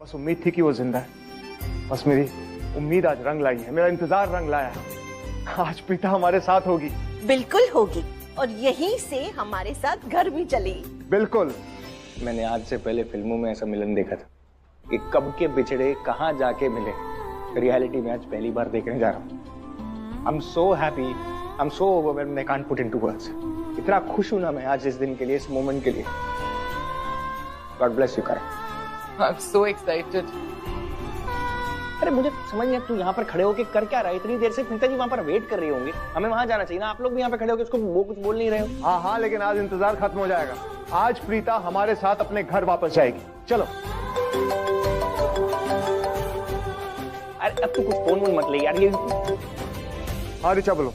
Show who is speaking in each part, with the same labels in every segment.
Speaker 1: बस उम्मीद थी कि वो जिंदा है। बस मेरी उम्मीद आज रंग लाई है, मेरा इंतजार रंग लाया है। आज प्रीता हमारे साथ होगी।
Speaker 2: बिल्कुल होगी, और यहीं से हमारे साथ घर भी चलेगी। बिल्कुल।
Speaker 3: मैंने आज से पहले फिल्मों में ऐसा मिलन देखा था कि कब के बिछड़े कहाँ जाके मिले। रियलिटी में आज पहली बार देखने जा रहा हूँ। I am so happy, I am so overwhelmed, I can't put into words. इतना खुश हूं ना मैं आज इस दिन के लिए, इस मोमेंट के लिए। God bless you Karan.
Speaker 4: I am so excited.
Speaker 3: अरे मुझे समझ नहीं, तू यहाँ पर खड़े होके कर क्या रहा है? इतनी देर से प्रीता जी वहाँ पर वेट कर रही होंगी, हमें वहाँ जाना चाहिए ना। आप लोग भी यहाँ पे खड़े होके उसको वो कुछ बोल नहीं रहे हो?
Speaker 1: हाँ हाँ, लेकिन आज इंतजार खत्म हो जाएगा। आज प्रीता हमारे साथ अपने घर वापस जाएगी। चलो।
Speaker 3: अरे अब तू कुछ फोन वोन मत ले यार। ये
Speaker 1: हाँ ऋचा बोलो।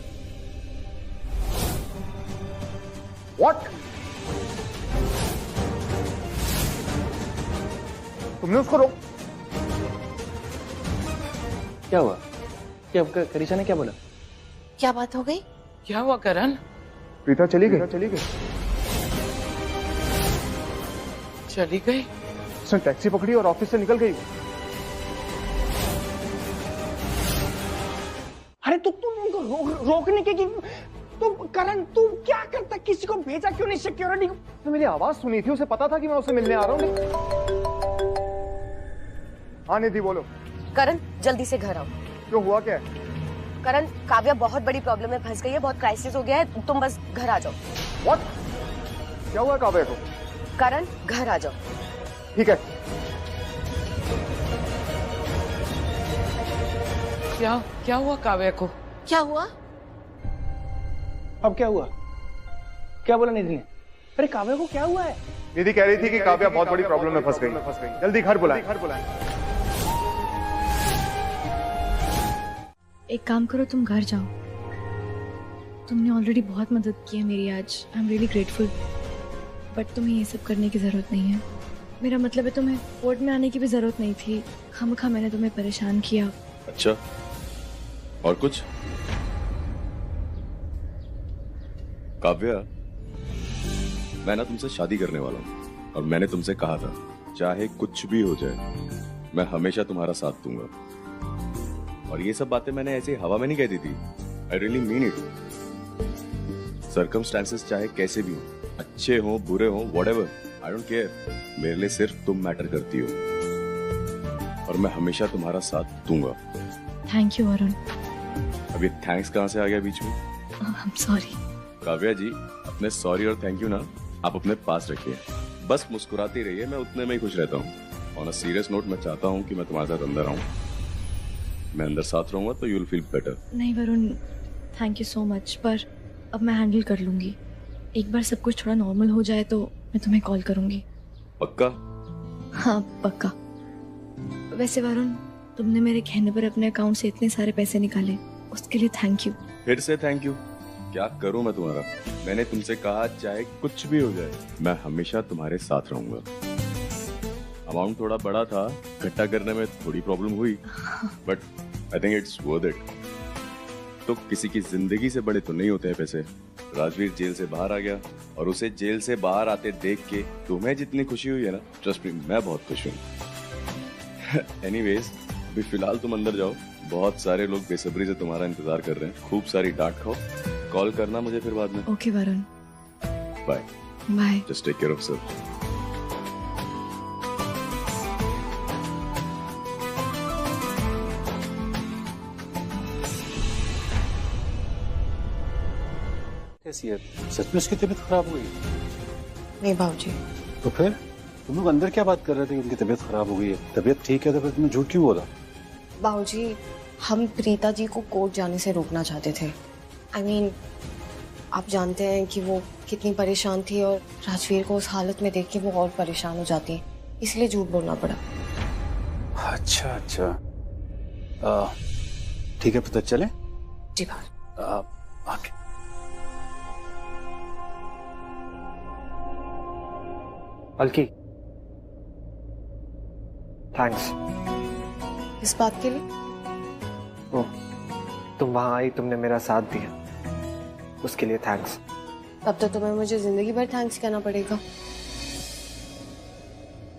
Speaker 1: What? तुमने उसको रोक?
Speaker 3: क्या हुआ? क्या करीशा ने क्या बोला?
Speaker 2: क्या बात हो गई?
Speaker 4: क्या हुआ करण?
Speaker 1: प्रीता चली गई। चली गई।
Speaker 4: चली गई?
Speaker 1: उसने टैक्सी पकड़ी और ऑफिस से निकल गई।
Speaker 3: अरे तो तुम उनको रोकने के तो करण तू क्या करता? किसी को भेजा क्यों नहीं सिक्योरिटी को?
Speaker 1: तो मेरी आवाज सुनी थी, उसे पता था कि मैं उसे मिलने आ रहा हूँ। हाँ निधि बोलो।
Speaker 2: करण जल्दी से घर आओ।
Speaker 1: क्यों, हुआ क्या है?
Speaker 2: करण, काव्या बहुत बड़ी प्रॉब्लम में फंस गई है, बहुत क्राइसिस हो गया है, तुम बस घर आ जाओ।
Speaker 1: What? क्या हुआ काव्या को?
Speaker 2: करण घर आ जाओ।
Speaker 1: ठीक है।
Speaker 4: क्या हुआ काव्या को?
Speaker 2: क्या हुआ?
Speaker 3: अब क्या हुआ? क्या बोला निधि ने? अरे काव्या को क्या हुआ है?
Speaker 1: निधि कह रही थी कि काव्या बहुत बड़ी प्रॉब्लम में फंस गई। जल्दी घर बुलाएं।
Speaker 5: एक काम करो, तुम घर जाओ। तुमने ऑलरेडी बहुत मदद की है मेरी आज। आई एम रियली ग्रेटफुल, बट तुम्हें ये सब करने की जरूरत नहीं है। मेरा मतलब है तुम्हें कोर्ट में आने की भी जरूरत नहीं थी। खामखा मैंने तुम्हें परेशान किया।
Speaker 6: अच्छा, और कुछ? काव्या, मैं ना तुमसे शादी करने वाला हूँ और मैंने तुमसे कहा था चाहे कुछ भी हो जाए मैं हमेशा तुम्हारा साथ दूंगा। और ये सब बातें मैंने ऐसे हवा में नहीं कहती थी। I really mean it. Circumstances चाहे कैसे भी हो, अच्छे हो बुरे हो, व्हाटएवर, आई डोंट केयर। मेरे लिए सिर्फ तुम मैटर करती हो और मैं हमेशा तुम्हारा साथ दूंगा।
Speaker 5: Thank you Varun.
Speaker 6: अब ये थैंक्स कहाँ से आ गया बीच में?
Speaker 5: I am sorry.
Speaker 6: Kavya ji, अपने सॉरी और थैंक यू ना आप अपने पास रखिए। बस मुस्कुराती रहिए, मैं उतने में ही खुश रहता हूँ। ऑन अ सीरियस नोट, मैं चाहता हूँ कि मैं तुम्हारे साथ अंदर आऊँ। मैं अंदर साथ रहूंगा तो यू विल फील बेटर।
Speaker 5: नहीं Varun, thank you so much, पर अब मैं हैंडल कर लूंगी। एक बार सब कुछ थोड़ा नॉर्मल हो जाए तो मैं तुम्हें कॉल करूंगी।
Speaker 6: पक्का?
Speaker 5: हाँ पक्का। वैसे वरुण, तुमने मेरे कहने पर अपने अकाउंट से इतने सारे पैसे निकाले, उसके लिए थैंक यू।
Speaker 6: फिर से थैंक यू। क्या करूं मैं तुम्हारा? मैंने तुमसे कहा चाहे कुछ भी हो जाए मैं हमेशा तुम्हारे साथ रहूंगा। अमाउंट थोड़ा बड़ा था, इकट्ठा करने में थोड़ी प्रॉब्लम हुई, but I think it's worth it. तो किसी की जिंदगी से बड़े तो नहीं होते हैं पैसे। राजवीर जेल से बाहर आ गया और उसे जेल से बाहर आते देख के तुम्हें जितनी खुशी हुई है ना, ट्रस्ट मी मैं बहुत खुश हूँ। एनीवेज, अभी फिलहाल तुम अंदर जाओ, बहुत सारे लोग बेसब्री से तुम्हारा इंतजार कर रहे हैं। खूब सारी डांट खाओ, कॉल करना मुझे फिर बाद में।
Speaker 5: Okay Varun,
Speaker 6: bye
Speaker 5: bye.
Speaker 6: Just take care of self.
Speaker 7: कैसी है? सच में उसकी तबीयत खराब हुई?
Speaker 2: नहीं बाबूजी।
Speaker 7: तो फिर तुम लोग अंदर क्या बात कर रहे थे कि उनकी तबीयत खराब हो गई है? तबीयत ठीक है तो फिर तुमने झूठ क्यों बोला?
Speaker 2: बाबूजी, हम प्रीता जी को कोर्ट जाने से रोकना चाहते थे। I mean, आप जानते हैं कि वो कितनी परेशान थी और राजवीर को उस हालत में देख के वो और परेशान हो जाती है, इसलिए झूठ बोलना पड़ा।
Speaker 7: अच्छा अच्छा, ठीक है, पता चले?
Speaker 2: जी बाबू।
Speaker 7: आके
Speaker 1: अलकी, थैंक्स।
Speaker 2: इस बात के लिए?
Speaker 1: ओह, तुम वहां आई, तुमने मेरा साथ दिया, उसके लिए थैंक्स।
Speaker 2: तब तो तुम्हें मुझे जिंदगी भर थैंक्स कहना पड़ेगा।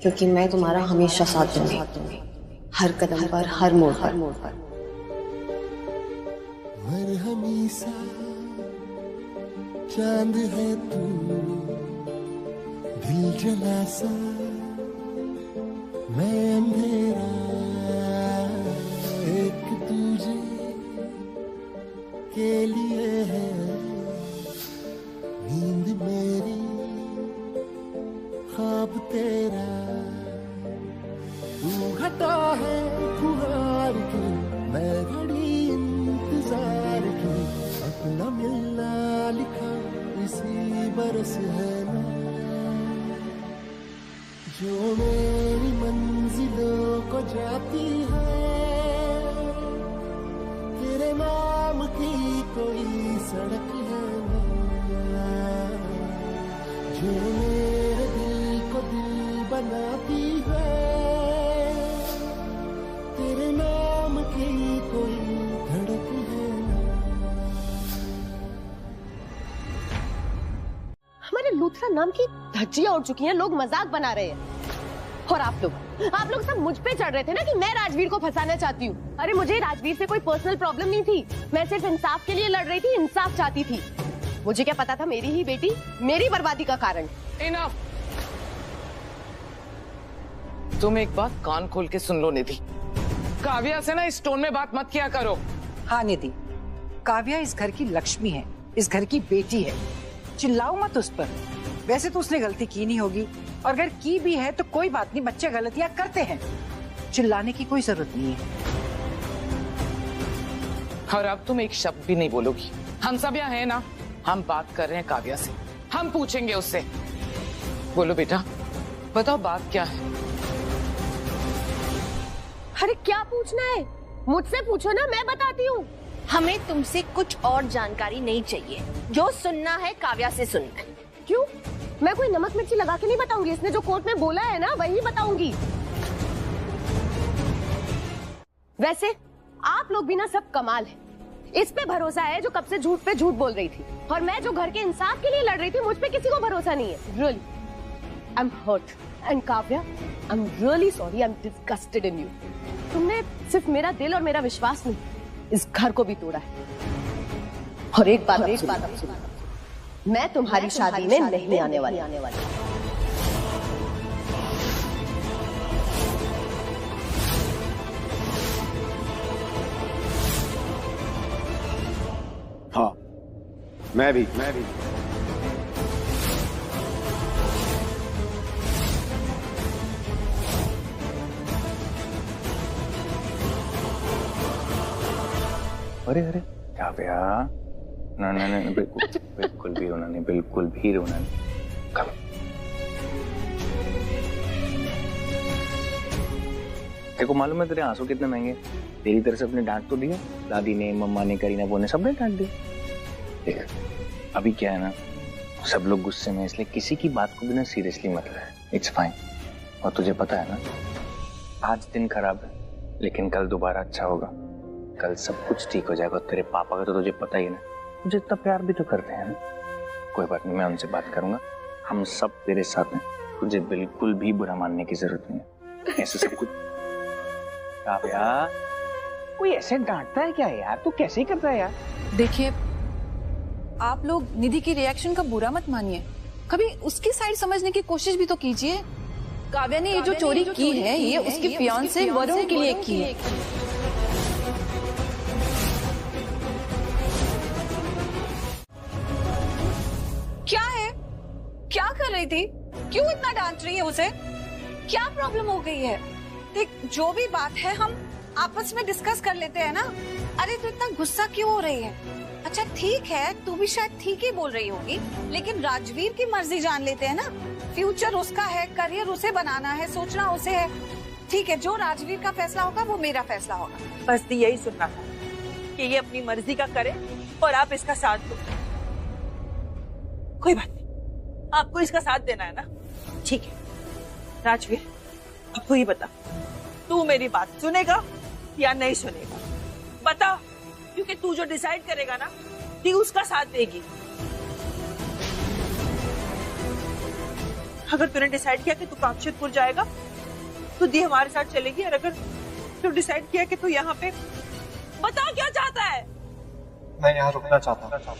Speaker 2: क्योंकि मैं तुम्हारा हमेशा साथ दूंगी, हर कदम पर, हर मोड़ पर।
Speaker 8: मरहमी सा चांद है तू, दिल जला सा मैं अंधेरा, एक तुझे के लिए है नींद मेरी, ख्वाब तेरा, तू घटा है फुहार की, मैं घड़ी इंतजार की, अपना मिलना लिखा इसी बरस है ना, जो मेरी मंजिलों को जाती है, तेरे नाम की कोई सड़क है ना, जो मेरे दिल को दिल बनाती है, तेरे नाम की कोई धड़क है ना।
Speaker 9: हमारे लूथरा नाम की धज्जियां उड़ चुकी हैं, लोग मजाक बना रहे हैं। और आप लोग सब मुझ पे चढ़ रहे थे ना कि मैं राजवीर को फंसाना चाहती हूँ। अरे मुझे राजवीर से कोई पर्सनल प्रॉब्लम नहीं थी, मैं सिर्फ इंसाफ के लिए लड़ रही थी, इंसाफ चाहती थी। मुझे क्या पता था मेरी ही बेटी मेरी बर्बादी का कारण।
Speaker 4: इनफ। तुम एक बात कान खोल के सुन लो निधि, काव्या से ना इस टोन में बात मत किया करो।
Speaker 10: हाँ निधि, काव्या इस घर की लक्ष्मी है, इस घर की बेटी है, चिल्लाओ मत उस पर। वैसे तो उसने गलती की नहीं होगी, और अगर की भी है तो कोई बात नहीं, बच्चे गलतियां करते हैं, चिल्लाने की कोई जरूरत नहीं है।
Speaker 4: और अब तुम एक शब्द भी नहीं बोलोगी। हम सब यहाँ हैं ना, हम बात कर रहे हैं काव्या से, हम पूछेंगे उससे। बोलो बेटा, बताओ बात क्या है?
Speaker 9: अरे क्या पूछना है, मुझसे पूछो ना, मैं बताती हूँ।
Speaker 11: हमें तुमसे कुछ और जानकारी नहीं चाहिए, जो सुनना है काव्या से सुनना है।
Speaker 9: क्यों? मैं कोई नमक मिर्ची लगा के नहीं बताऊंगी, इसने जो कोर्ट में बोला है ना वही बताऊंगी। वैसे आप लोग भी ना सब कमाल है, इस पे भरोसा है जो कब से झूठ पे झूठ बोल रही थी, और मैं जो घर के इंसाफ के लिए लड़ रही थी, मुझ पे किसी को भरोसा नहीं है। Really I am hurt, and Kavya I am really sorry, I am disgusted in you. तुमने सिर्फ मेरा दिल और मेरा विश्वास नहीं, इस घर को भी तोड़ा है। और एक बात अब सुनो, मैं तुम्हारी शादी में नहीं आने वाली।
Speaker 3: हाँ, मैं भी। अरे क्या भैया, ना बिल्कुल भी रोना नहीं, बिल्कुल भी रोना नहीं। कम तेरे को मालूम है तेरे आंसू कितने महंगे? तेरी तरफ से अपने डांट तो दिया, दादी ने, मम्मा ने, करीना वो ने, सबने डांट दी। देख अभी क्या है ना, सब लोग गुस्से में, इसलिए किसी की बात को भी ना सीरियसली मत ले। It's fine. और तुझे पता है ना, आज दिन खराब है लेकिन कल दोबारा अच्छा होगा, कल सब कुछ ठीक हो जाएगा। तेरे पापा का तो तुझे पता ही है ना, मुझे इतना प्यार भी तो करते हैं ना। कोई बात नहीं, मैं उनसे बात करूंगा, हम सब तेरे साथ हैं, तुझे बिल्कुल भी बुरा मानने की जरूरत नहीं है। ऐसे सब कुछ काव्या, कोई ऐसे डांटता है क्या यार? तू कैसे ही करता है यार?
Speaker 12: देखिए, आप लोग निधि की रिएक्शन का बुरा मत मानिए, कभी उसकी साइड समझने की कोशिश भी तो कीजिए। काव्या ने ये जो चोरी की है, ये उसके फियांसे वरुण के लिए की है। क्या है? क्या कर रही थी? क्यों इतना डांट रही है उसे? क्या प्रॉब्लम हो गई है? देख, जो भी बात है हम आपस में डिस्कस कर लेते हैं ना। अरे तो इतना गुस्सा क्यों हो रही है? अच्छा ठीक है, तू भी शायद ठीक ही बोल रही होगी, लेकिन राजवीर की मर्जी जान लेते हैं ना। फ्यूचर उसका है, करियर उसे बनाना है, सोचना उसे है। ठीक है, जो राजवीर का फैसला होगा वो मेरा फैसला होगा।
Speaker 13: बस यही सुनना था कि ये अपनी मर्जी का करे और आप इसका साथ दो। कोई बात नहीं, आपको इसका साथ देना है ना? ठीक है राजवीर, अब तू ही बता, तू मेरी बात सुनेगा या नहीं सुनेगा? बता, क्योंकि तू जो डिसाइड करेगा ना, तू उसका साथ देगी। अगर तूने डिसाइड किया कि तू कामशेदपुर जाएगा तो दी हमारे साथ चलेगी, और अगर तू डिसाइड किया कि तू यहाँ पे, बता क्या चाहता है?
Speaker 1: मैं यहाँ रुकना चाहता हूँ।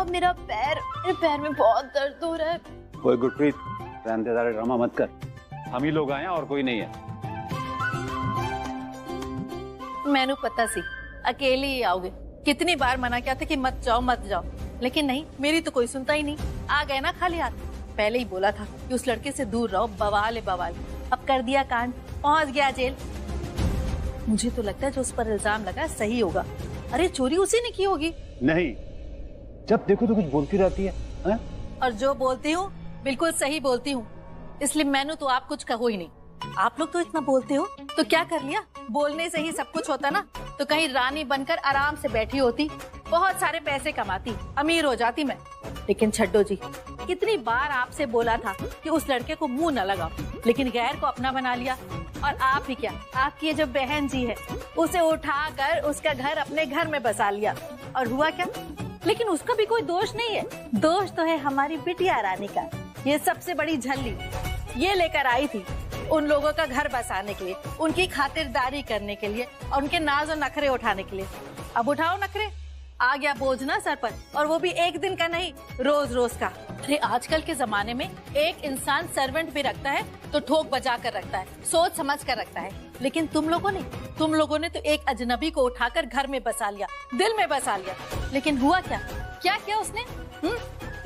Speaker 11: मेरे पैर में बहुत दर्द हो रहा है।
Speaker 7: कोई गुरप्रीत, रहने दे, ज़्यादा ड्रामा मत कर। हम ही लोग आए हैं और कोई नहीं है।
Speaker 14: मैनू पता सी अकेले ही आओगे। कितनी बार मना किया था कि मत जाओ, लेकिन नहीं, मेरी तो कोई सुनता ही नहीं। आ गए ना खाली हाथ। पहले ही बोला था कि उस लड़के से दूर रहो, बवाल है बवाल। अब कर दिया कांड, पहुंच गया जेल। मुझे तो लगता है जो उस पर इल्जाम लगा सही होगा। अरे चोरी उसी ने की होगी।
Speaker 7: नहीं, जब देखो तो कुछ बोलती रहती है।
Speaker 14: और जो बोलती हूँ बिल्कुल सही बोलती हूँ, इसलिए मैंने तो आप कुछ कहो ही नहीं। आप लोग तो इतना बोलते हो तो क्या कर लिया? बोलने से ही सब कुछ होता ना, तो कहीं रानी बनकर आराम से बैठी होती, बहुत सारे पैसे कमाती, अमीर हो जाती मैं। लेकिन छड्डो जी, कितनी बार आपसे बोला था कि उस लड़के को मुंह न लगाओ, लेकिन गैर को अपना बना लिया। और आप ही क्या, आपकी ये जो बहन जी है, उसे उठाकर उसका घर अपने घर में बसा लिया। और हुआ क्या? लेकिन उसका भी कोई दोष नहीं है। दोष तो है हमारी बिटिया रानी का। ये सबसे बड़ी झल्ली ये लेकर आई थी उन लोगों का घर बसाने के लिए, उनकी खातिरदारी करने के लिए और उनके नाज और नखरे उठाने के लिए। अब उठाओ नखरे, आ गया बोझ ना सर पर, और वो भी एक दिन का नहीं, रोज रोज का। अरे आजकल के जमाने में एक इंसान सर्वेंट भी रखता है तो ठोक बजा कर रखता है, सोच समझ कर रखता है। लेकिन तुम लोगों ने तो एक अजनबी को उठाकर घर में बसा लिया, दिल में बसा लिया। लेकिन हुआ क्या? क्या किया उसने?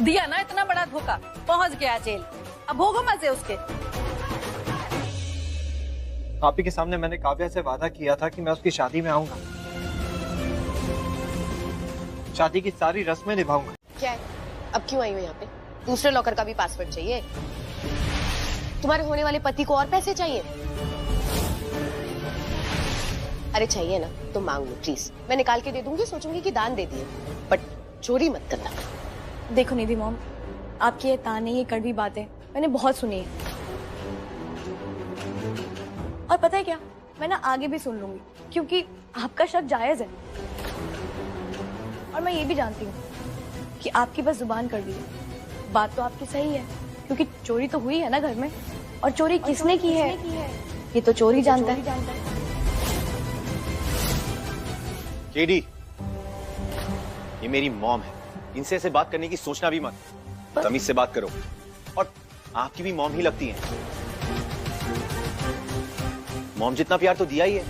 Speaker 14: दिया ना इतना बड़ा धोखा, पहुंच गया जेल। अब भोगो मजे उसके।
Speaker 1: आप ही के सामने मैंने काव्या से वादा किया था कि मैं उसकी शादी में आऊंगा, शादी की सारी रस्में निभाऊंगा।
Speaker 9: क्या है, अब क्यों आई हो यहाँ पे? दूसरे लॉकर का भी पासवर्ड चाहिए? तुम्हारे होने वाले पति को और पैसे चाहिए? अरे चाहिए ना तो मांग लो प्लीज, मैं निकाल के दे दूंगी, सोचूंगी कि दान दे दिए, बट चोरी मत करना।
Speaker 5: देखो निधि मॉम, आपकी ये ताने, ये कड़वी बातें मैंने बहुत सुनी है, और पता है क्या, मैं ना आगे भी सुन लूंगी, क्योंकि आपका शक जायज है। और मैं ये भी जानती हूँ कि आपकी बस जुबान कर दी है। बात तो आपकी सही है, क्योंकि चोरी तो हुई है ना घर में, और चोरी किसने की है ये तो चोरी जानता है।
Speaker 3: केडी, ये मेरी मॉम है, इनसे ऐसे बात करने की सोचना भी मत। तमीज से बात करो। और आपकी भी मॉम ही लगती है। मॉम जितना प्यार तो दिया ही है।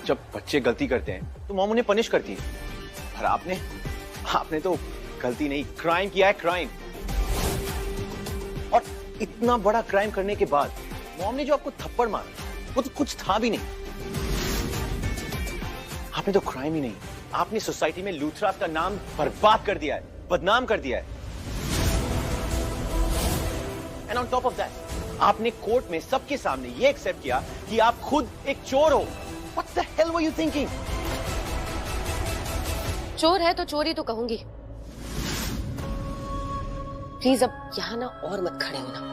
Speaker 3: जब बच्चे गलती करते हैं तो मॉम उन्हें पनिश करती है, पर आपने तो गलती नहीं, क्राइम किया है, क्राइम। और इतना बड़ा क्राइम करने के बाद मॉम ने जो आपको थप्पड़ मारा वो तो कुछ था भी नहीं। आपने तो क्राइम ही नहीं, आपने सोसाइटी में लूथरास का नाम बर्बाद कर दिया है, बदनाम कर दिया है। And on top of that आपने कोर्ट में सबके सामने ये एक्सेप्ट किया कि आप खुद एक चोर हो। What the hell were you thinking?
Speaker 9: चोर है तो चोरी तो कहूंगी। प्लीज अब यहाँ ना और मत खड़े होना।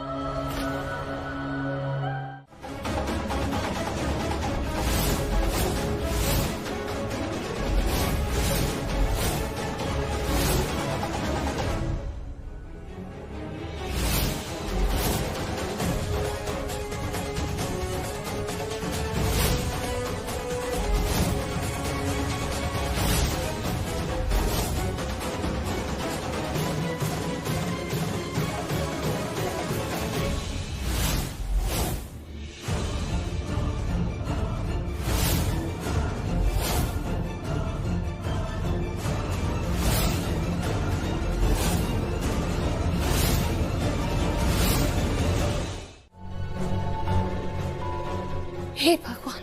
Speaker 9: हे भगवान,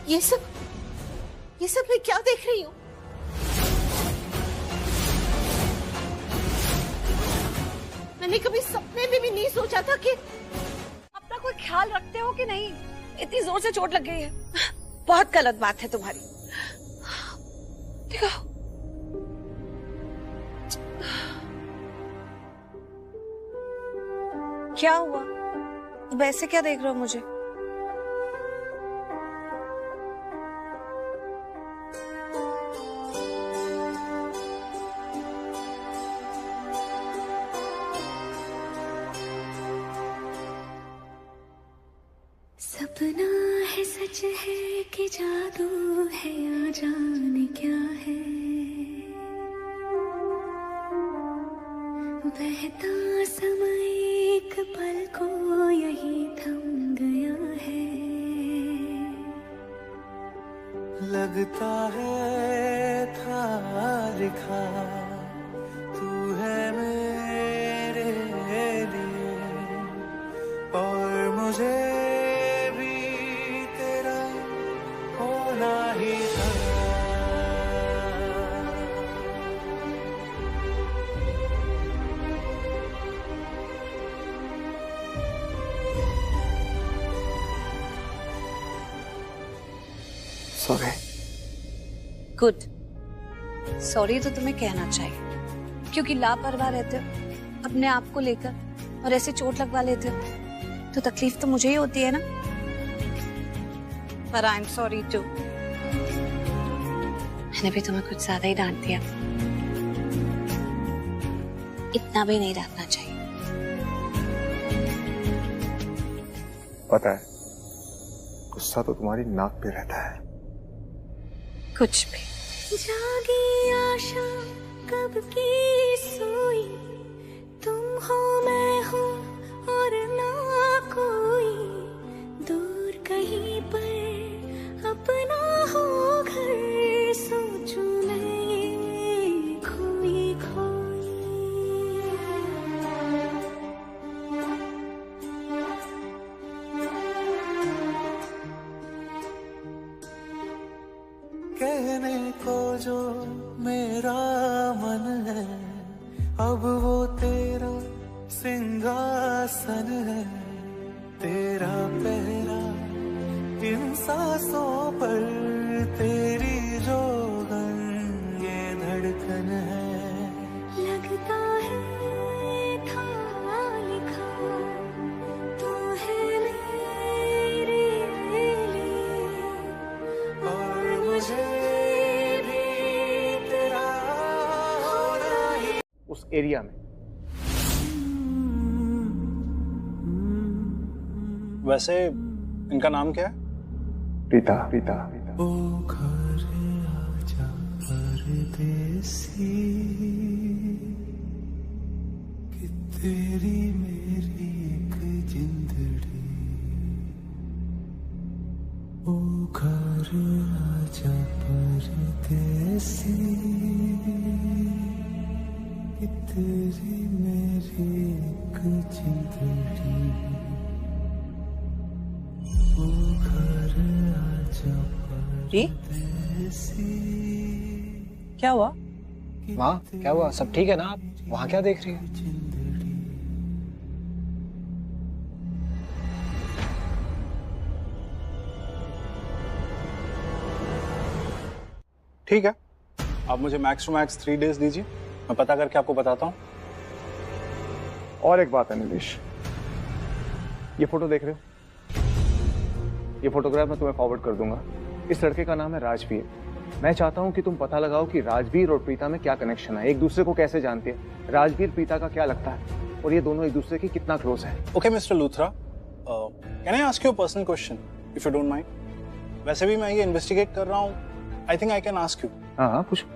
Speaker 11: ये सब मैं क्या देख रही हूँ? मैंने कभी सपने में भी नहीं सोचा था कि
Speaker 12: अपना कोई ख्याल रखते हो कि नहीं? इतनी जोर से चोट लग गई है। बहुत गलत बात है तुम्हारी। देखो क्या हुआ, वैसे क्या देख रहे हो मुझे?
Speaker 15: सपना है सच है कि जादू है या जाने क्या है, बहता समय एक पल को यही थम गया है।
Speaker 8: लगता है था लिखा तू है मेरे लिए, और मुझे
Speaker 1: सॉरी।
Speaker 12: गुड, सॉरी तो तुम्हें कहना चाहिए, क्योंकि लापरवाह रहते हो अपने आप को लेकर और ऐसे चोट लगवा लेते हो तो तकलीफ तो मुझे ही होती है ना। पर आई एम सॉरी टू।
Speaker 9: मैंने भी तुम्हें कुछ ज्यादा ही डांट दिया, इतना भी नहीं डांटना चाहिए।
Speaker 1: पता है गुस्सा तो तुम्हारी नाक पे रहता है।
Speaker 12: कुछ भी।
Speaker 15: जागी आशा कब की सोई, तुम हो मैं हो और ना कोई, दूर कहीं पर अपना हो घर, सोचूं मैं ये खोई खोई।
Speaker 8: कहने को जो मेरा मन है, अब वो तेरा सिंहासन है, तेरा पहरा इन सांसों पर, तेरी जो ये धड़कन है।
Speaker 15: लगता है था लिखा तू है मेरे लिए,
Speaker 8: और मुझे भी तेरा होना ही।
Speaker 1: उस एरिया में
Speaker 7: वैसे इनका नाम क्या है?
Speaker 1: प्रीता। प्रीता
Speaker 8: ओ घर आजा परदेसी, कि तेरी मेरी एक जिंदड़ी। ओ घर आजा परदेसी, कि तेरी मेरी एक जिंदड़ी। ओ घर आजा परदेसी।
Speaker 10: क्या हुआ माँ? क्या हुआ? सब ठीक है ना? आप वहाँ क्या देख रही हैं?
Speaker 7: ठीक है, आप मुझे मैक्स टू मैक्स 3 डेज दीजिए, मैं पता करके आपको बताता हूँ।
Speaker 1: और एक बात है नीलेश, ये फोटो देख रहे हो? ये फोटोग्राफ मैं तुम्हें फॉरवर्ड कर दूंगा। इस लड़के का नाम है राजवीर। मैं चाहता हूं कि तुम पता लगाओ कि राजवीर और प्रीता में क्या कनेक्शन है, एक दूसरे को कैसे जानते हैं, राजवीर प्रीता का क्या लगता है, और ये दोनों एक दूसरे के कितना क्लोज है।
Speaker 7: Okay mister Luthra, can I ask you a personal question if you don't mind? वैसे भी मैं ये इन्वेस्टिगेट कर रहा हूँ, I think I can ask you.
Speaker 1: हाँ हाँ पूछो।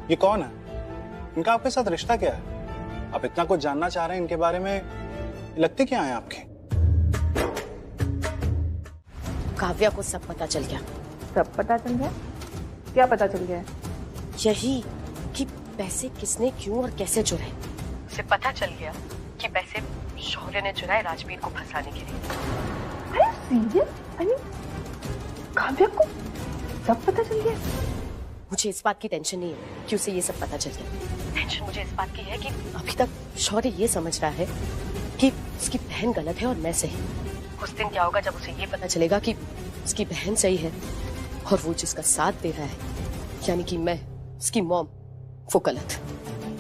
Speaker 7: ये कौन है? इनका आपके साथ रिश्ता क्या है? आप इतना कुछ जानना चाह रहे हैं इनके बारे में, लगते क्या है आपके?
Speaker 9: काव्या को सब पता चल गया।
Speaker 16: सब पता चल गया? क्या पता चल गया?
Speaker 9: यही कि पैसे किसने क्यों और कैसे चुराए।
Speaker 16: उसे पता चल गया कि पैसे शौर्य ने चुराए राजवीर को फंसाने के लिए। अरे सीरियस? आई मीन काव्या को सब पता चल गया?
Speaker 9: मुझे इस बात की टेंशन नहीं है कि उसे ये सब पता चल गया।
Speaker 16: टेंशन मुझे इस बात की है कि
Speaker 9: अभी तक शौर्य ये समझ रहा है कि उसकी बहन गलत है और मैं सही।
Speaker 11: उस दिन क्या होगा जब उसे ये पता
Speaker 9: चलेगा कि उसकी बहन सही है और वो जिसका साथ दे रहा है यानी कि मैं, उसकी मॉम, वो गलत।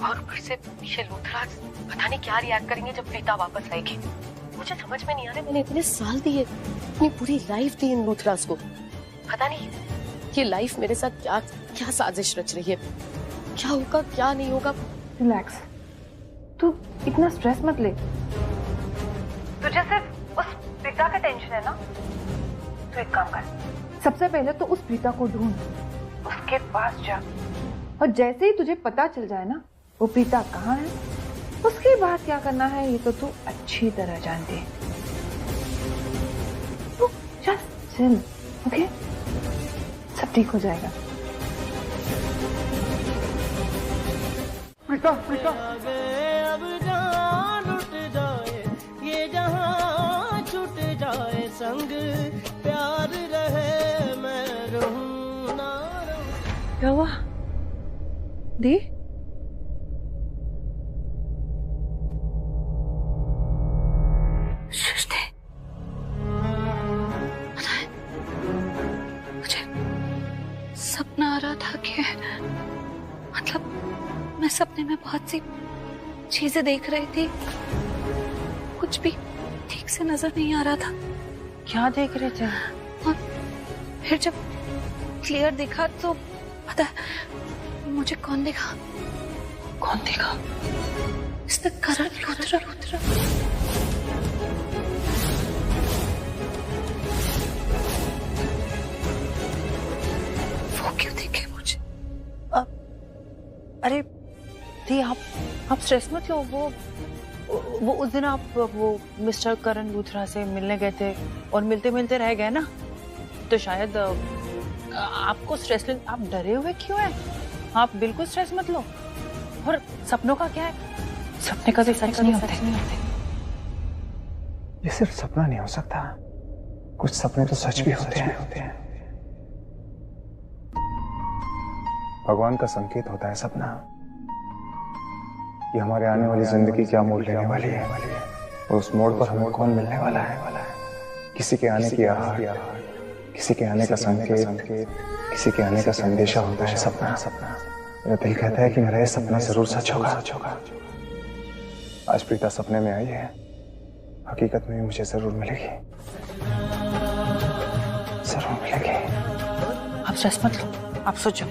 Speaker 11: और फिर से ये लूथराज पता नहीं क्या रिएक्ट करेंगे जब प्रीता वापस आएगी। मुझे समझ में नहीं आ रहा।
Speaker 9: मैंने इतने साल दिए, अपनी पूरी लाइफ दी इन लूथराज को।
Speaker 11: पता नहीं
Speaker 9: ये लाइफ मेरे साथ क्या क्या साजिश रच रही है, क्या होगा क्या नहीं होगा।
Speaker 16: रिलैक्स, तू इतना स्ट्रेस मत ले। तुझे सिर्फ उस प्रीता का टेंशन है ना? तू एक काम कर, सबसे पहले तो उस प्रीता को ढूंढ, उसके पास जा, और जैसे ही तुझे पता चल जाए ना वो प्रीता कहाँ है, उसके बाद क्या करना है ये तो तू अच्छी तरह जानती है। तू जस्ट चिल, ओके? सब ठीक हो जाएगा।
Speaker 8: प्रीता, प्रीता। अब जान उठ जाए, ये जहां छूट जाए, संग प्यार रहे, मैं रहूं ना रहूं।
Speaker 16: क्या हुआ दी?
Speaker 5: सृष्टि, मुझे सपना आ रहा था कि मतलब मैं सपने में बहुत सी चीजें देख रही थी, कुछ भी ठीक से नजर नहीं आ रहा था।
Speaker 16: क्या देख रहे थे?
Speaker 5: और फिर जब क्लियर दिखा तो पता है मुझे कौन देखा?
Speaker 16: कौन देखा?
Speaker 5: इसने करण लूथरा लूथरा वो क्यों देखे मुझे?
Speaker 16: अरे दी, आप स्ट्रेस मत लो। वो उस दिन आप वो मिस्टर करण लूथरा से मिलने गए थे और मिलते मिलते रह गए ना, तो शायद आपको स्ट्रेस ले। आप डरे हुए क्यों हैं? आप बिल्कुल स्ट्रेस मत लो। और सपनों का क्या है? सपने कभी सच नहीं होते।
Speaker 1: ये सिर्फ सपना नहीं हो सकता, कुछ सपने तो सच भी होते हैं। भगवान का संकेत होता है सपना, कि हमारे आने वाली जिंदगी क्या मोड़ लेने वाली है और उस मोड़ पर हमें कौन मिलने वाला है। किसी के आने की आह, किसी के आने का संकेत, किसी के आने का संदेशा होता है सपना। मेरा दिल कहता है कि मेरा ये सपना जरूर सच होगा। आज प्रीता सपने में आई है, हकीकत में भी मुझे जरूर मिलेगी, जरूर मिलेगी।
Speaker 16: आप स्ट्रेस मत लो, आप सोचो।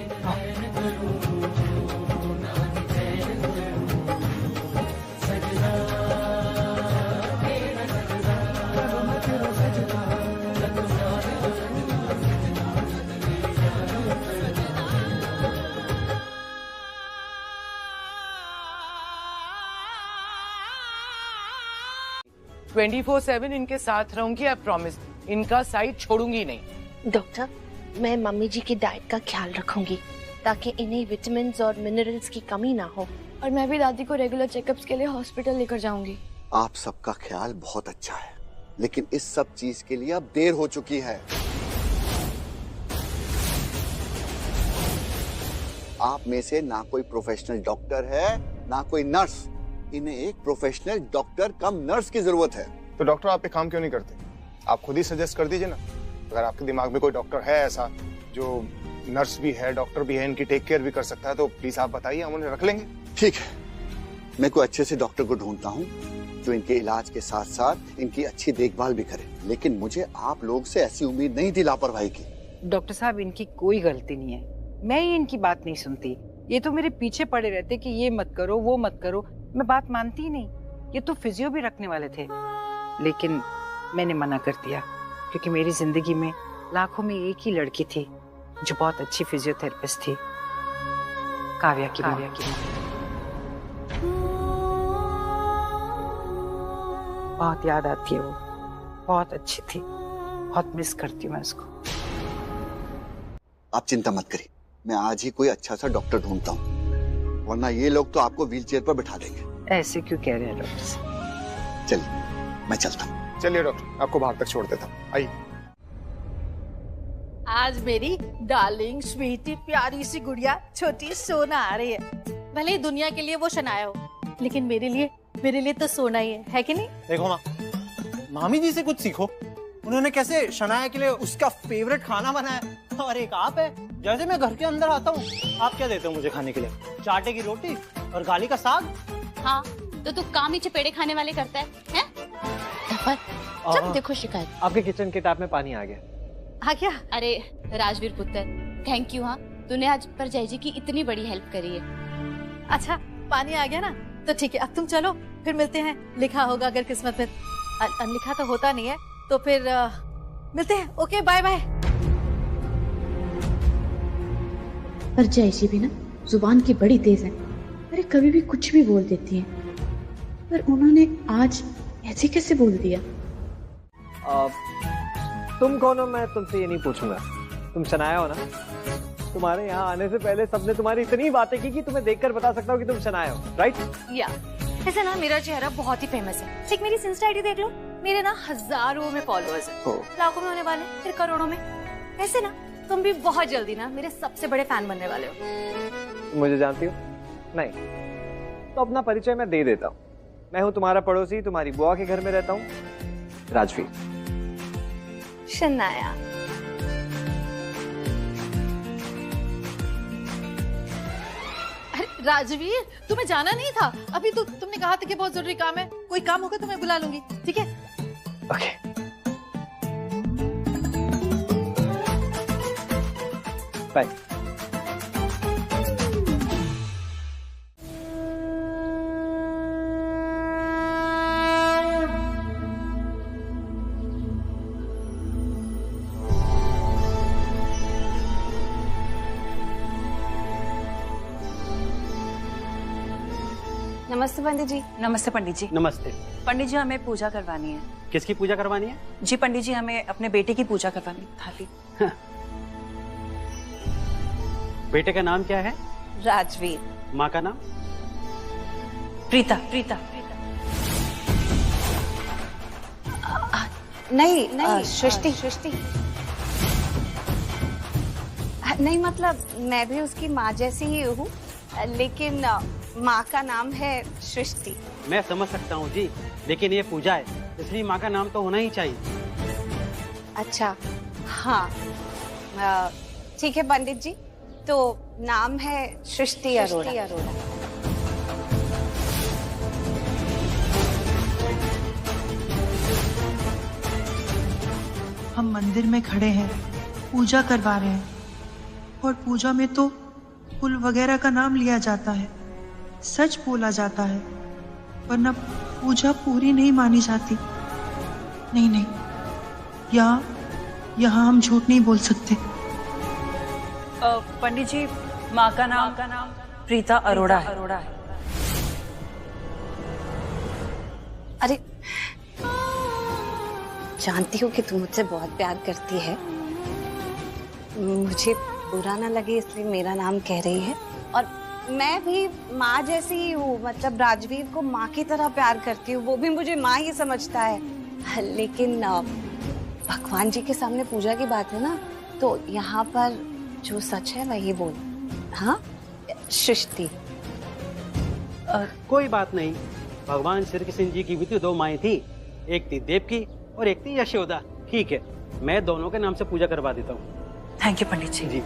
Speaker 4: (24/7) इनके साथ रहूंगी, आई प्रॉमिस। इनका साइड छोड़ूंगी नहीं।
Speaker 11: डॉक्टर, मैं मम्मी जी की डाइट का ख्याल रखूंगी ताकि इन्हें विटामिन और मिनरल्स की कमी ना हो।
Speaker 5: और मैं भी दादी को रेगुलर चेकअप्स के लिए हॉस्पिटल लेकर जाऊंगी।
Speaker 17: आप सबका ख्याल बहुत अच्छा है, लेकिन इस सब चीज के लिए अब देर हो चुकी है। आप में से ना कोई प्रोफेशनल डॉक्टर है ना कोई नर्स। इन्हें एक प्रोफेशनल डॉक्टर कम नर्स की जरूरत है।
Speaker 1: तो डॉक्टर आप एक काम क्यों नहीं करते? आप खुद ही सजेस्ट कर दीजिए ना। अगर आपके दिमाग में कोई डॉक्टर है ऐसा जो नर्स भी है, डॉक्टर भी है, इनकी टेक केयर भी कर सकता है, तो प्लीज आप बताइए, हम उन्हें रख लेंगे।
Speaker 17: ठीक है, मैं कोई अच्छे से डॉक्टर को ढूंढता हूँ जो इनके इलाज के साथ साथ इनकी अच्छी देखभाल भी करे। लेकिन मुझे आप लोग से ऐसी उम्मीद नहीं थी लापरवाही की।
Speaker 10: डॉक्टर साहब, इनकी कोई गलती नहीं है। मैं ही इनकी बात नहीं सुनती। ये तो मेरे पीछे पड़े रहते कि ये मत करो, वो मत करो। मैं बात मानती ही नहीं। ये तो फिजियो भी रखने वाले थे, लेकिन मैंने मना कर दिया क्योंकि मेरी जिंदगी में लाखों में एक ही लड़की थी जो बहुत अच्छी फिजियोथेरेपिस्ट थी, काव्या की। बहुत याद आती है वो, बहुत अच्छी थी, बहुत मिस करती हूँ मैं उसको।
Speaker 17: आप चिंता मत करिए, मैं आज ही कोई अच्छा सा डॉक्टर ढूंढता हूँ, वरना ये लोग तो आपको व्हीलचेयर पर बिठा देंगे।
Speaker 10: ऐसे क्यों कह रहे हैं डॉक्टर साहब?
Speaker 17: चलिए मैं चलता हूँ।
Speaker 1: चलिए डॉक्टर, आपको बाहर तक छोड़ देता हूँ। आइए।
Speaker 14: आज मेरी डार्लिंग स्वीटी प्यारी सी गुड़िया छोटी सोना आ रही है। भले ही दुनिया के लिए वो शनाया हो, लेकिन मेरे लिए तो सोना ही है कि नहीं?
Speaker 7: देखो माँ,
Speaker 18: मामी जी से कुछ सीखो। उन्होंने कैसे शनाया के लिए उसका फेवरेट खाना बनाया, और एक आप है, जैसे मैं घर के अंदर आता हूँ आप क्या देते हो मुझे खाने के लिए? चाटे की रोटी और गाली का साग।
Speaker 19: हाँ तो तू काम ही चपेड़े खाने वाले करता है, हैं? जब देखो शिकायत।
Speaker 18: आपके किचन के टैप में पानी आ गया।
Speaker 19: आ गया? अरे राजवीर पुत्र, थैंक यू। हाँ तूने आज परजाई जी की इतनी बड़ी हेल्प करी है।
Speaker 14: अच्छा पानी आ गया ना, तो ठीक है, अब तुम चलो, फिर मिलते हैं। लिखा होगा अगर किस्मत में, अनलिखा तो होता नहीं है, तो फिर मिलते हैं। Okay bye bye.
Speaker 5: परजाई जी भी ना जुबान की बड़ी तेज है, अरे कभी भी कुछ भी बोल देती है, पर उन्होंने आज ऐसे कैसे बोल दिया?
Speaker 18: तुम कौन हो मैं तुमसे ये नहीं पूछूंगा। तुम शनाया हो ना? तुम्हारे यहाँ आने से पहले सबने तुम्हारी इतनी बातें की कि तुम्हें देखकर बता सकता हूँ कि तुम शनाया हो, राइट?
Speaker 19: या ऐसे ना मेरा चेहरा बहुत ही फेमस है। एक मेरी इंस्टा आईडी देख लो, मेरे ना हजारों में फॉलोअर्स हैं, लाखों में होने वाले, फिर करोड़ों में। ऐसे ना तुम भी बहुत जल्दी ना मेरे सबसे बड़े फैन बनने वाले हो।
Speaker 18: मुझे जानती हो? नहीं तो अपना परिचय मैं दे देता हूँ। मैं हूँ तुम्हारा पड़ोसी, तुम्हारी बुआ के घर में रहता हूँ, राजवीर।
Speaker 19: शनाया।
Speaker 14: अरे राजवीर, तुम्हें जाना नहीं था? अभी तो तुमने कहा था कि बहुत जरूरी काम है। कोई काम होगा तो मैं बुला लूंगी, ठीक है?
Speaker 18: ओके। बाय।
Speaker 9: नमस्ते पंडित जी।
Speaker 20: नमस्ते पंडित जी।
Speaker 18: नमस्ते
Speaker 20: पंडित जी, हमें पूजा करवानी है।
Speaker 18: किसकी पूजा करवानी है?
Speaker 20: जी पंडित जी, हमें अपने बेटे की पूजा करवानी थाली।
Speaker 18: बेटे का नाम क्या है?
Speaker 20: राजवीर।
Speaker 18: माँ का नाम?
Speaker 20: प्रीता। प्रीता।
Speaker 9: नहीं नहीं, सृष्टि। सृष्टि नहीं, मतलब मैं भी उसकी माँ जैसी ही हूँ, लेकिन माँ का नाम है सृष्टि।
Speaker 18: मैं समझ सकता हूँ जी, लेकिन ये पूजा है, इसलिए माँ का नाम तो होना ही चाहिए।
Speaker 9: अच्छा हाँ ठीक है पंडित जी, तो नाम है सृष्टि अरोड़ा।
Speaker 21: हम मंदिर में खड़े हैं, पूजा करवा रहे हैं, और पूजा में तो फूल वगैरह का नाम लिया जाता है, सच बोला जाता है, वरना पूजा पूरी नहीं मानी जाती। नहीं नहीं, यहाँ हम झूठ नहीं बोल सकते।
Speaker 20: पंडित जी, माँ का नाम प्रीता अरोड़ा है।
Speaker 9: अरे जानती हूँ कि तू मुझसे बहुत प्यार करती है, मुझे बुरा ना लगे इसलिए मेरा नाम कह रही है। और मैं भी माँ जैसी ही हूँ, मतलब राजवीर को माँ की तरह प्यार करती हूँ, वो भी मुझे माँ ही समझता है। लेकिन भगवान जी के सामने पूजा की बात है ना, तो यहाँ पर जो सच है वही बोल। हाँ सृष्टि।
Speaker 22: कोई बात नहीं, भगवान श्री कृष्ण जी की भी तो दो माएं थी, एक थी देवकी और एक थी यशोदा। ठीक है, मैं दोनों के नाम से पूजा करवा देता हूँ।
Speaker 20: Thank you Pandit ji.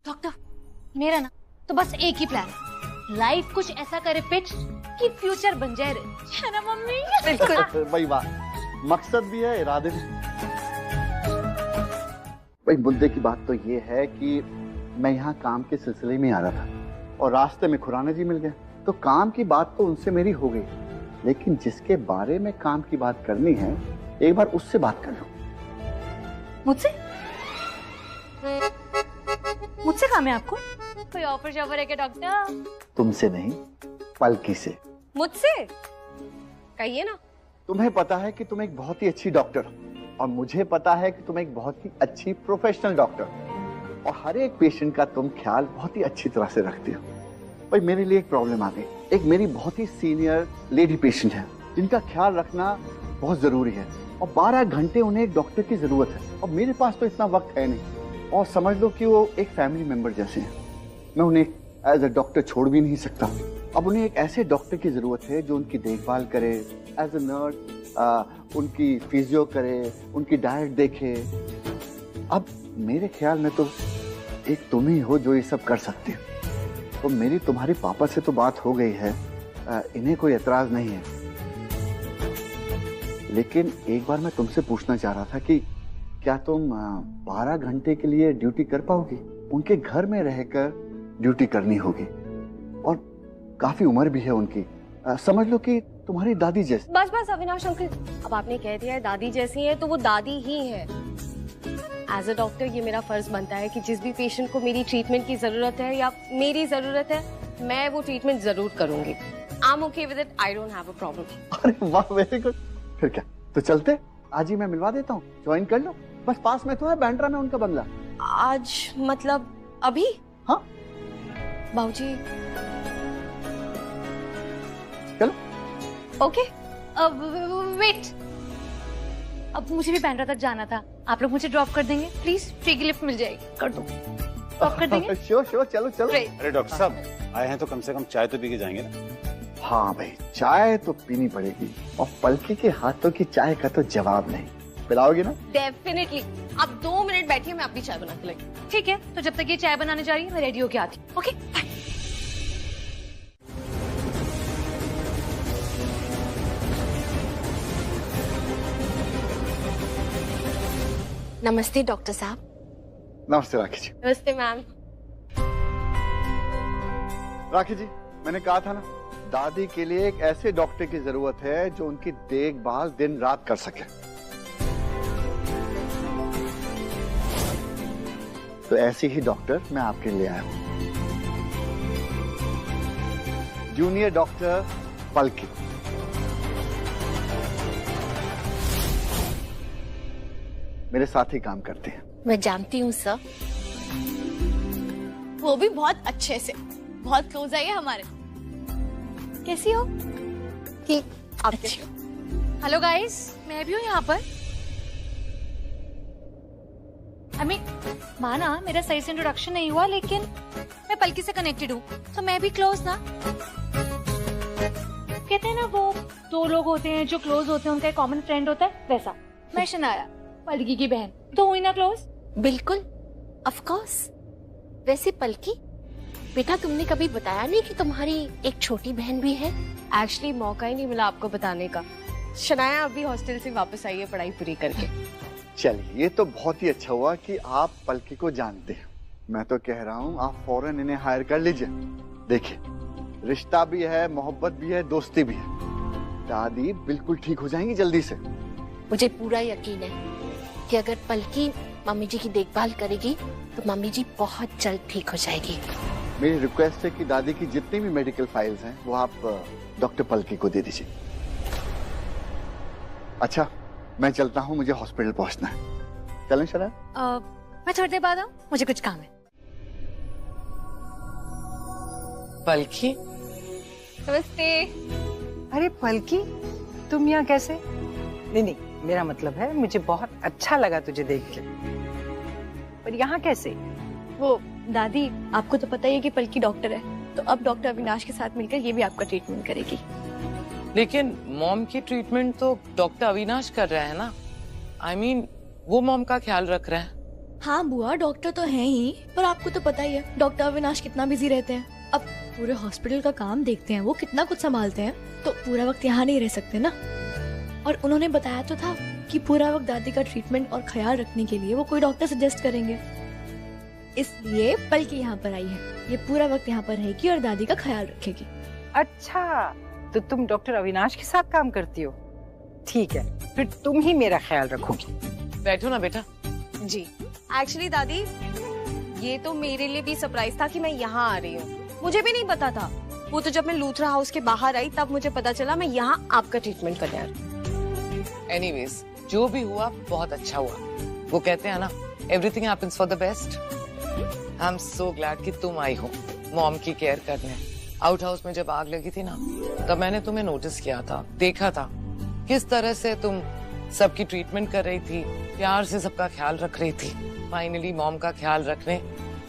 Speaker 19: Doctor, मेरा ना तो बस एक ही प्लान है, लाइफ कुछ ऐसा करे पिच कि फ्यूचर बन जाए, है ना मम्मी? बिल्कुल।
Speaker 17: भाई वाह, मकसद भी है, इरादे भी। भाई मुद्दे की बात तो ये है कि मैं यहाँ काम के सिलसिले में आ रहा था और रास्ते में खुराना जी मिल गए, तो काम की बात तो उनसे मेरी हो गई, लेकिन जिसके बारे में काम की बात करनी है एक बार उससे बात कर लो।
Speaker 19: मुझसे? मुझसे काम है आपको? कोई ऑफर शॉफर है क्या डॉक्टर?
Speaker 17: तुमसे नहीं, पलकी से।
Speaker 9: मुझसे? कहिए ना।
Speaker 17: तुम्हें पता है कि तुम एक बहुत ही अच्छी डॉक्टर हो, और मुझे पता है कि तुम एक बहुत ही अच्छी प्रोफेशनल डॉक्टर, और हर एक पेशेंट का तुम ख्याल बहुत ही अच्छी तरह से रखते हो। भाई मेरे लिए एक प्रॉब्लम आ गई, एक मेरी बहुत ही सीनियर लेडी पेशेंट है जिनका ख्याल रखना बहुत जरूरी है और 12 घंटे उन्हें एक डॉक्टर की जरूरत है और मेरे पास तो इतना वक्त है नहीं। और समझ लो कि वो एक फैमिली मेंबर जैसे हैं। मैं उन्हें एज अ डॉक्टर छोड़ भी नहीं सकता। अब उन्हें एक ऐसे डॉक्टर की जरूरत है जो उनकी देखभाल करे, एज अ नर्स उनकी फिजियो करे, उनकी डाइट देखे। अब मेरे ख्याल में तो एक तुम ही हो जो ये सब कर सकते हो। तो मेरी तुम्हारे पापा से तो बात हो गई है, इन्हें कोई एतराज नहीं है। लेकिन एक बार मैं तुमसे पूछना चाह रहा था कि क्या तुम 12 घंटे के लिए ड्यूटी कर पाओगी? उनके घर में रहकर ड्यूटी करनी होगी और काफी उम्र भी है उनकी। समझ लो कि तुम्हारी दादी जैसी।
Speaker 9: बस बस अविनाश अंकल, अब आपने कह दिया है दादी जैसी है तो वो दादी ही है। एज अ डॉक्टर ये मेरा फर्ज बनता है कि जिस भी पेशेंट को मेरी ट्रीटमेंट की जरूरत है या मेरी जरूरत है, मैं वो ट्रीटमेंट जरूर करूंगी। I am okay with it, I don't have a problem.
Speaker 17: अरे वाह, वेरी गुड। फिर क्या, तो चलते आज ही मैं मिलवा देता हूँ, ज्वाइन कर लो। बस पास में तो है बांद्रा में उनका बंगला।
Speaker 9: आज मतलब अभी?
Speaker 17: हाँ
Speaker 9: बाबूजी।
Speaker 17: चलो।
Speaker 19: ओके। अब वेट, अब मुझे भी बांद्रा तक जाना था, आप लोग मुझे ड्रॉप कर देंगे प्लीज? फ्री की लिफ्ट मिल जाएगी, कर दो। ड्रॉप कर देंगे?
Speaker 17: श्योर श्योर, चलो चलो।
Speaker 2: अरे डॉक्टर साहब आए हैं तो कम से कम चाय तो पी के जाएंगे ना?
Speaker 17: हाँ भाई, चाय तो पीनी पड़ेगी और पलकी के हाथों की चाय का तो जवाब नहीं। पिलाओगी ना?
Speaker 9: डेफिनेटली। आप 2 मिनट बैठिए, मैं अभी चाय बना के लाई।
Speaker 19: ठीक है, तो जब तक ये चाय बनाने जा रही है मैं रेडी होके आती हूँ। Okay bye.
Speaker 11: नमस्ते डॉक्टर साहब।
Speaker 17: नमस्ते राखी जी।
Speaker 9: नमस्ते मैम।
Speaker 17: राखी जी, मैंने कहा था ना, दादी के लिए एक ऐसे डॉक्टर की जरूरत है जो उनकी देखभाल दिन रात कर सके। तो ऐसी ही डॉक्टर मैं आपके लिए आया हूं, जूनियर डॉक्टर पलकी। मेरे साथ ही काम करते हैं।
Speaker 11: मैं जानती हूँ सर।
Speaker 19: वो भी बहुत अच्छे से, बहुत क्लोज आई है हमारे। कैसी हो?
Speaker 11: ठीक, आप
Speaker 19: अच्छी हो? हेलो गाइस, मैं भी हूँ यहाँ पर। माना मेरा सही से इंट्रोडक्शन नहीं हुआ, लेकिन मैं पलकी से कनेक्टेड हूँ तो मैं भी क्लोज ना। कहते हैं ना वो 2 लोग होते हैं जो क्लोज होते हैं, उनका एक कॉमन फ्रेंड होता है, वैसा मैं शनाया पलकी की बहन तो हुई ना क्लोज।
Speaker 11: बिल्कुल, ऑफ कोर्स। वैसे पलकी बेटा, तुमने कभी बताया नहीं कि तुम्हारी एक छोटी बहन भी है?
Speaker 9: एक्चुअली मौका ही नहीं मिला आपको बताने का। शनाया अभी हॉस्टल से वापस आई है पढ़ाई पूरी करके।
Speaker 17: चलिए, ये तो बहुत ही अच्छा हुआ कि आप पलकी को जानते हैं। मैं तो कह रहा हूँ आप फौरन इन्हें हायर कर लीजिए। देखिए, रिश्ता भी है, मोहब्बत भी है, दोस्ती भी है। दादी बिल्कुल ठीक हो जाएंगी जल्दी से।
Speaker 11: मुझे पूरा यकीन है कि अगर पलकी मम्मी जी की देखभाल करेगी तो मम्मी जी बहुत जल्द ठीक हो जाएगी।
Speaker 17: मेरी रिक्वेस्ट है कि दादी की जितनी भी मेडिकल फाइल्स हैं वो आप डॉक्टर पलकी को दे दीजिए। अच्छा, मैं चलता हूँ, मुझे हॉस्पिटल पहुँचना है। चलें शरा?
Speaker 19: मैं थोड़ी देर बाद आऊँ, मुझे कुछ काम है।
Speaker 4: पलकी।
Speaker 9: नमस्ते।
Speaker 10: अरे पलकी, तुम यहाँ कैसे? नहीं, मेरा मतलब है मुझे बहुत अच्छा लगा तुझे देख के। पर यहाँ कैसे?
Speaker 5: वो दादी, आपको तो पता ही है कि पलकी डॉक्टर है, तो अब डॉक्टर अविनाश के साथ मिलकर ये भी आपका ट्रीटमेंट करेगी।
Speaker 4: लेकिन मॉम की ट्रीटमेंट तो डॉक्टर अविनाश कर रहा है ना। I mean, वो मॉम का ख्याल रख रहे हैं।
Speaker 5: हाँ बुआ, डॉक्टर तो हैं ही, पर आपको तो पता ही है डॉक्टर अविनाश कितना बिजी रहते हैं। अब पूरे हॉस्पिटल का काम देखते हैं, वो कितना कुछ संभालते हैं, तो पूरा वक्त यहाँ नहीं रह सकते ना। और उन्होंने बताया तो था कि पूरा वक्त दादी का ट्रीटमेंट और ख्याल रखने के लिए वो कोई डॉक्टर सजेस्ट करेंगे। इसलिए पलकी यहाँ पर आई है, ये पूरा वक्त यहाँ पर रहेगी और दादी का ख्याल रखेगी।
Speaker 10: अच्छा, तो तुम डॉक्टर अविनाश के साथ काम करती हो? ठीक है, फिर तुम ही मेरा ख्याल रखोगी।
Speaker 4: बैठो ना बेटा।
Speaker 9: जी, एक्चुअली दादी ये तो मेरे लिए भी सरप्राइज था कि मैं यहाँ आ रही हूँ। मुझे भी नहीं पता था। वो तो जब मैं लूथरा हाउस के बाहर आई तब मुझे पता चला मैं यहाँ आपका ट्रीटमेंट करने आ रही हूँ।
Speaker 4: एनीवेज, जो भी हुआ बहुत अच्छा हुआ। वो कहते हैं ना, everything happens for the best. I am so glad कि तुम आई हो मॉम की केयर करने। आउट हाउस में जब आग लगी थी ना, तब मैंने तुम्हें नोटिस किया था, देखा था किस तरह से तुम सबकी ट्रीटमेंट कर रही थी, प्यार से सबका ख्याल रख रही थी। फाइनली मॉम का ख्याल रखने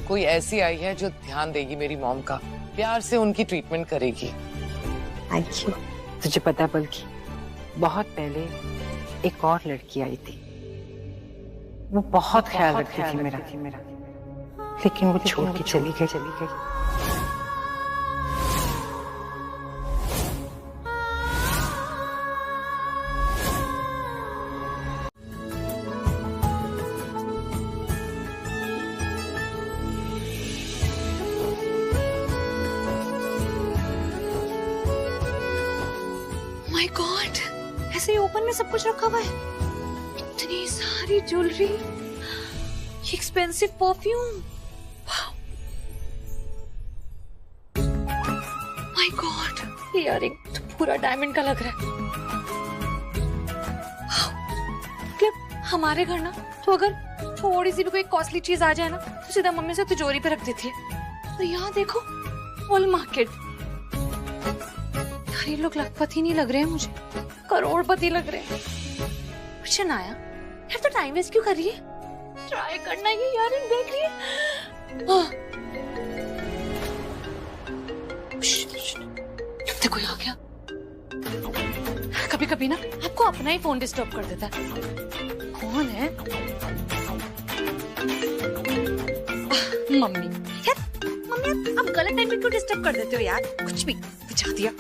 Speaker 4: कोई ऐसी आई है जो ध्यान देगी मेरी मॉम का, प्यार से उनकी ट्रीटमेंट करेगी।
Speaker 10: Thank you. तुझे पता है बल्कि बहुत पहले एक और लड़की आई थी, वो बहुत ख्याल रखती थी मेरा, लेकिन वो छोड़ के चली गई।
Speaker 19: माय गॉड, ऐसे ही ओपन में सब कुछ रखा हुआ है। इतनी सारी jewellery, expensive perfume, my God, earring तो पूरा डायमंड का लग रहा है। मतलब हमारे घर ना तो अगर थोड़ी सी भी कोई कॉस्टली चीज आ जाए ना तो सीधा मम्मी से तिजोरी पे रख देती है। तो यहाँ देखो, फुल मार्केट। ये लोग लखपति नहीं लग रहे हैं मुझे, करोड़पति लग रहे हैं। कुछ ना आया यार, तो टाइम वेस्ट क्यों कर रही है? ट्राई करना ये यार, देख रही है। देखो कोई आ गया। कभी कभी ना आपको अपना ही फोन डिस्टर्ब कर देता है। कौन है? मम्मी। यार मम्मी, आप गलत टाइम पे क्यों डिस्टर्ब कर देते हो यार? कुछ भी बचा दिया।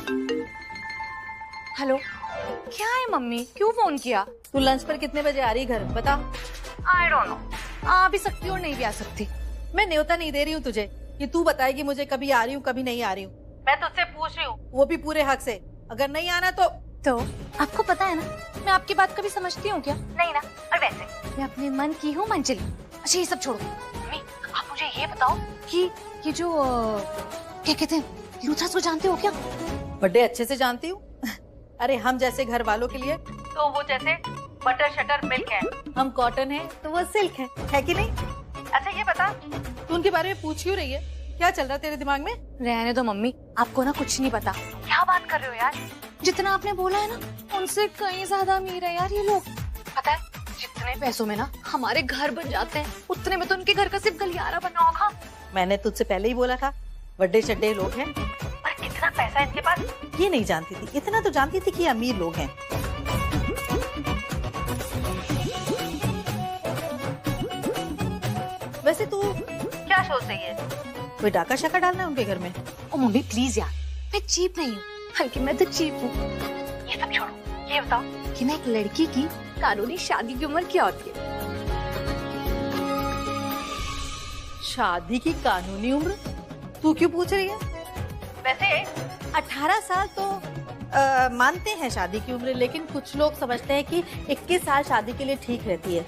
Speaker 19: हेलो, क्या है मम्मी, क्यों फोन किया?
Speaker 14: तू लंच पर कितने बजे आ रही घर बता।
Speaker 19: आई डोंट नो, आ भी सकती और नहीं भी आ सकती।
Speaker 14: मैं न्योता नहीं दे रही हूँ तुझे कि तू बताएगी मुझे कभी आ रही हूँ कभी नहीं आ रही हूँ। मैं तुझसे पूछ रही हूँ, वो भी पूरे हक से। अगर नहीं आना तो
Speaker 19: आपको पता है ना, मैं आपकी बात कभी समझती हूँ क्या? नहीं ना। और वैसे मैं अपने मन की हूँ मंजिल। अच्छा ये सब छोड़ो, मम्मी आप मुझे ये बताओ कि ये जो क्या कहते हैं, लूथरस को जानते हो क्या?
Speaker 14: बड़े अच्छे से जानती हूँ। अरे हम जैसे घर वालों के लिए तो वो जैसे बटर शटर मिल्क है, हम कॉटन है तो वो सिल्क है कि नहीं? अच्छा ये बता, तू उनके बारे में पूछ क्यों रही है? क्या चल रहा है तेरे दिमाग में?
Speaker 19: रहने दो मम्मी, आपको ना कुछ नहीं पता। क्या बात कर रहे हो यार? जितना आपने बोला है ना, उनसे कहीं ज्यादा अमीर है यार ये लोग। पता है, जितने पैसों में ना हमारे घर बन जाते हैं, उतने में तो उनके घर का सिर्फ गलियारा बना होगा।
Speaker 14: मैंने तुझसे पहले ही बोला था, बड़े शड्डे लोग हैं।
Speaker 19: पर कितना पैसा इनके पास,
Speaker 14: ये नहीं जानती थी। इतना तो जानती थी कि अमीर लोग हैं। वैसे तू क्या सोच रही है? कोई डाका शाका डालना है उनके घर में?
Speaker 19: ओ मम्मी प्लीज यार, मैं चीप नहीं हूँ, बल्कि मैं तो चीप हूँ। ये सब छोड़ो, ये बताओ कि मैं एक लड़की की कानूनी शादी की उम्र क्या होती है?
Speaker 14: शादी की कानूनी उम्र तू क्यों पूछ रही है? वैसे 18 साल तो मानते हैं शादी की उम्र, लेकिन कुछ लोग समझते हैं कि 21 साल शादी के लिए ठीक रहती है।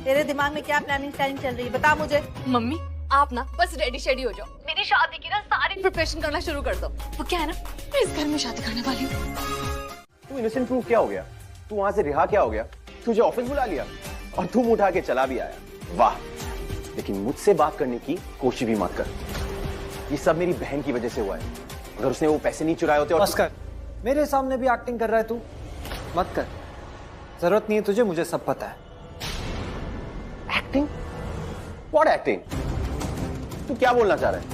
Speaker 14: तेरे दिमाग में क्या प्लानिंग चल रही है बता मुझे।
Speaker 19: मम्मी आप ना बस रेडी शेडी हो जाओ, मेरी शादी की ना सारी प्रिपरेशन करना शुरू कर दो। वो क्या है ना, मैं इस घर में शादी करने वाली हूँ।
Speaker 6: तू इनोसेंट प्रूफ क्या हो गया? तू वहां से रिहा क्या हो गया? तुझे ऑफिस बुला लिया और तुम उठा के चला भी आया। वाह, लेकिन मुझसे बात करने की कोशिश भी मत कर। ये सब मेरी बहन की वजह से हुआ है। अगर उसने वो पैसे नहीं चुराए होते।
Speaker 18: बस कर, मेरे सामने भी एक्टिंग कर रहा है तू। मत कर, जरूरत नहीं है तुझे, मुझे सब पता है।
Speaker 6: एक्टिंग? What acting? तू क्या बोलना चाह रहा है?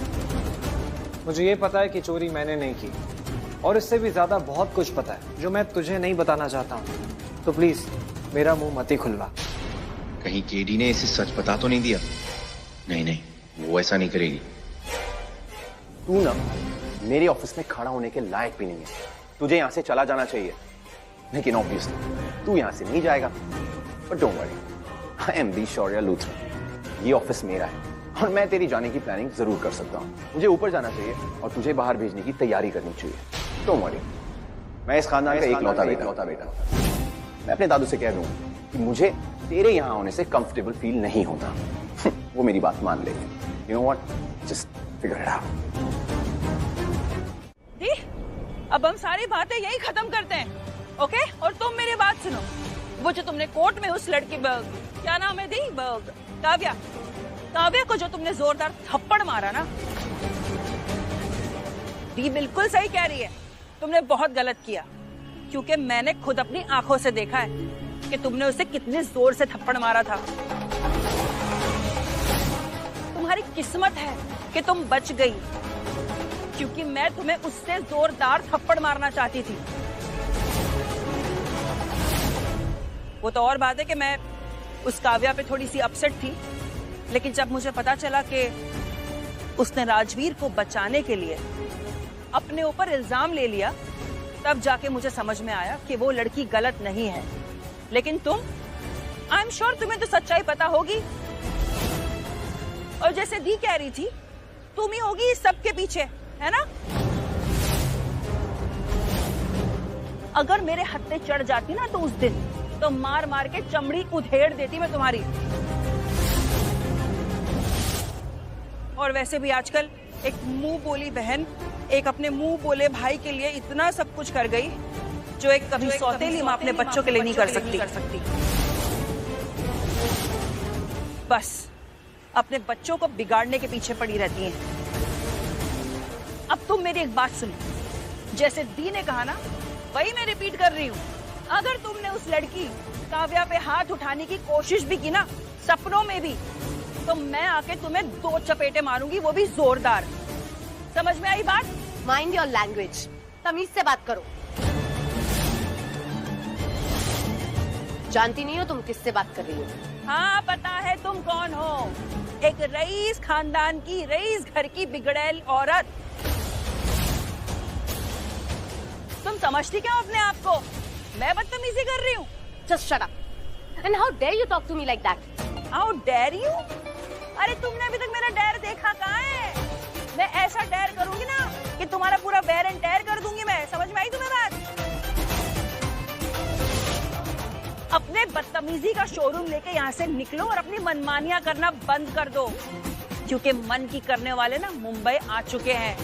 Speaker 18: मुझे ये पता है कि चोरी मैंने नहीं की, और इससे भी ज्यादा बहुत कुछ पता है जो मैं तुझे नहीं बताना चाहता हूँ। तो प्लीज मेरा मुंह मत ही खुलवा।
Speaker 13: कहीं केडी ने इसे सच बता तो नहीं दिया? नहीं नहीं, वो ऐसा नहीं करेगी।
Speaker 6: तू ना मेरे ऑफिस में खड़ा होने के लायक भी नहीं है। तुझे यहां से चला जाना चाहिए, लेकिन ऑब्वियसली तू यहां से नहीं जाएगा। But don't worry, I am the Shaurya Luthra. ये ऑफिस मेरा है और मैं तेरी जाने की प्लानिंग जरूर कर सकता हूँ। मुझे ऊपर जाना चाहिए और तुझे बाहर भेजने की तैयारी करनी चाहिए। डोंट वरी, मैं इस खानदान का इकलौता बेटा। मैं अपने दादू से कह दूं कि मुझे तेरे यहाँ होने से कंफर्टेबल फील नहीं होता। वो मेरी बात मान ले। You know what, just figure it out.
Speaker 23: अब हम सारी बातें यही खत्म करते हैं, ओके? और तुम मेरी बात सुनो, वो जो तुमने कोर्ट में उस लड़की क्या नाम है दी, काव्या को जो तुमने जोरदार थप्पड़ मारा ना, दी बिल्कुल सही कह रही है, तुमने बहुत गलत किया। क्योंकि मैंने खुद अपनी आंखों से देखा है कि तुमने उसे कितने जोर से थप्पड़ मारा था। तुम्हारी किस्मत है कि तुम बच गई, क्योंकि मैं तुम्हें उससे जोरदार थप्पड़ मारना चाहती थी। वो तो और बात है कि मैं उस काव्या पे थोड़ी सी अपसेट थी, लेकिन जब मुझे पता चला कि उसने राजवीर को बचाने के लिए अपने ऊपर इल्जाम ले लिया, तब जाके मुझे समझ में आया कि वो लड़की गलत नहीं है। लेकिन तुम, आई एम श्योर तुम्हें तो सच्चाई पता होगी, और जैसे दी कह रही थी, तुम ही होगी इस सब के पीछे, है ना? अगर मेरे हत्थे चढ़ जाती ना तो उस दिन तो मार मार के चमड़ी उधेड़ देती मैं तुम्हारी। और वैसे भी आजकल एक मुंह बोली बहन एक अपने मुंह बोले भाई के लिए इतना सब कुछ कर गई जो एक कभी सौतेली माँ अपने बच्चों के लिए नहीं कर सकती। बस अपने बच्चों को बिगाड़ने के पीछे पड़ी रहती हैं। अब तुम मेरी एक बात सुनो, जैसे दी ने कहा ना, वही मैं रिपीट कर रही हूँ। अगर तुमने उस लड़की काव्या पे हाथ उठाने की कोशिश भी की ना, सपनों में भी, तो मैं आके तुम्हें 2 चपेटे मारूंगी, वो भी जोरदार। समझ में आई बात?
Speaker 9: माइंड योर लैंग्वेज, तमीज से बात करो। जानती नहीं हो तुम किससे बात कर रही हो?
Speaker 23: हाँ, पता है तुम कौन हो। एक रईस खानदान की, रईस घर की बिगड़ैल औरत। तुम समझती क्या अपने आप को? मैं बदतमीजी कर रही हूँ?
Speaker 9: Just shut up. And how dare you talk to me like that?
Speaker 23: How dare you? अरे तुमने अभी तक मेरा डैर देखा कहाँ है? मैं ऐसा डैर करूंगी ना कि तुम्हारा पूरा वेयर एंड टेयर कर दूंगी मैं। समझ में आई तुम्हें बात? अपने बदतमीजी का शोरूम लेके यहाँ से निकलो और अपनी मनमानियां करना बंद कर दो, क्योंकि मन की करने वाले ना मुंबई आ चुके हैं।